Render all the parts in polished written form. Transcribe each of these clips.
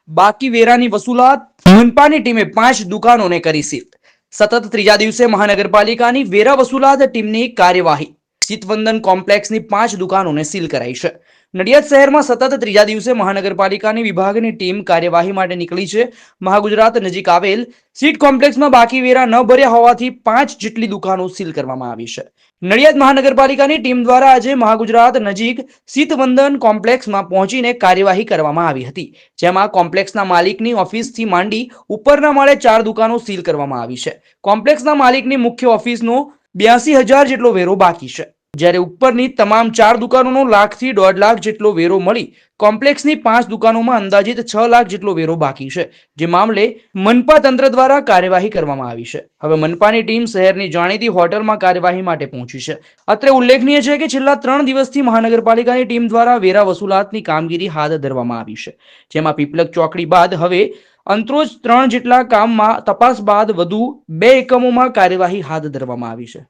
બાકી વેરાની વસૂલાત મનપાની ટીમે 5 દુકાનોને કરી સીલ. સતત ત્રીજા દિવસે મહાનગરપાલિકાની વેરા વસૂલાત ટીમની કાર્યવાહી. શીતવંદન કોમ્પ્લેક્સની 5 દુકાનોને સીલ કરાઈ છે. નડિયાદ શહેરમાં સતત ત્રીજા દિવસે મહાનગરપાલિકાની વિભાગની ટીમ કાર્યવાહી માટે નીકળી છે. મહાગુજરાત નજીક આવેલ સીટ કોમ્પ્લેક્સમાં બાકી વેરા ન ભર્યા હોવાથી 5 જેટલી દુકાનો સીલ કરવામાં આવી છે. નડિયાદ મહાનગરપાલિકાની ટીમ દ્વારા આજે મહાગુજરાત નજીક શીતવંદન કોમ્પ્લેક્સમાં પહોંચીને કાર્યવાહી કરવામાં આવી હતી, જેમાં કોમ્પ્લેક્સના માલિકની ઓફિસથી માંડી ઉપરના માળે 4 દુકાનો સીલ કરવામાં આવી છે. કોમ્પ્લેક્સના માલિકની મુખ્ય ઓફિસનો 82,000 જેટલો વેરો બાકી છે, જ્યારે ઉપરની તમામ 4 દુકાનોનો લાખથી 1.5 લાખ જેટલો વેરો મળી કોમ્પ્લેક્સની 5 દુકાનોમાં અંદાજિત 6 લાખ જેટલો વેરો બાકી છે, જે મામલે મનપા તંત્ર દ્વારા કાર્યવાહી કરવામાં આવી છે. હવે મનપાની ટીમ શહેરની જાણીતી હોટલમાં કાર્યવાહી માટે પહોંચી છે. અત્રે ઉલ્લેખનીય છે કે છેલ્લા 3 દિવસથી મહાનગરપાલિકાની ટીમ દ્વારા વેરા વસૂલાતની કામગીરી હાથ ધરવામાં આવી છે, જેમાં પીપલક ચોકડી બાદ હવે અંત્રોજ 3 જેટલા કામમાં તપાસ બાદ વધુ 2 એકમોમાં કાર્યવાહી હાથ ધરવામાં આવી છે.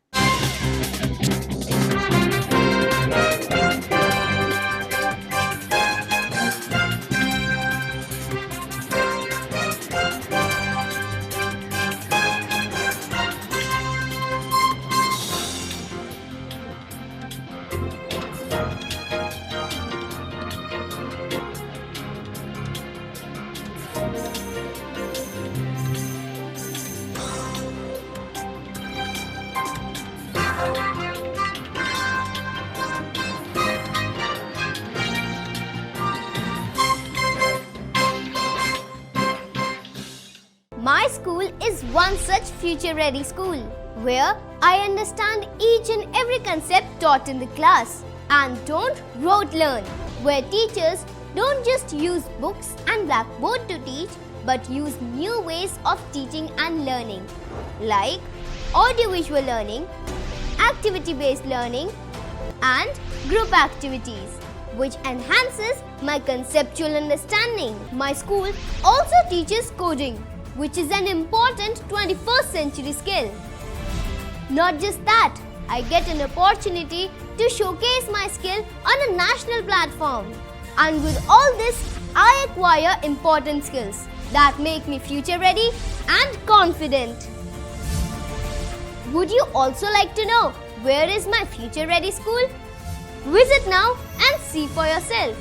My school is one such future-ready school where I understand each and every concept taught in the class and don't rote learn, where teachers don't just use books and blackboard to teach but use new ways of teaching and learning like audiovisual learning, activity-based learning and group activities, which enhances my conceptual understanding. My school also teaches coding, which is an important 21st century skill. Not just that, I get an opportunity to showcase my skill on a national platform. And with all this, I acquire important skills that make me future ready and confident. Would you also like to know where is my future ready school? Visit now and see for yourself.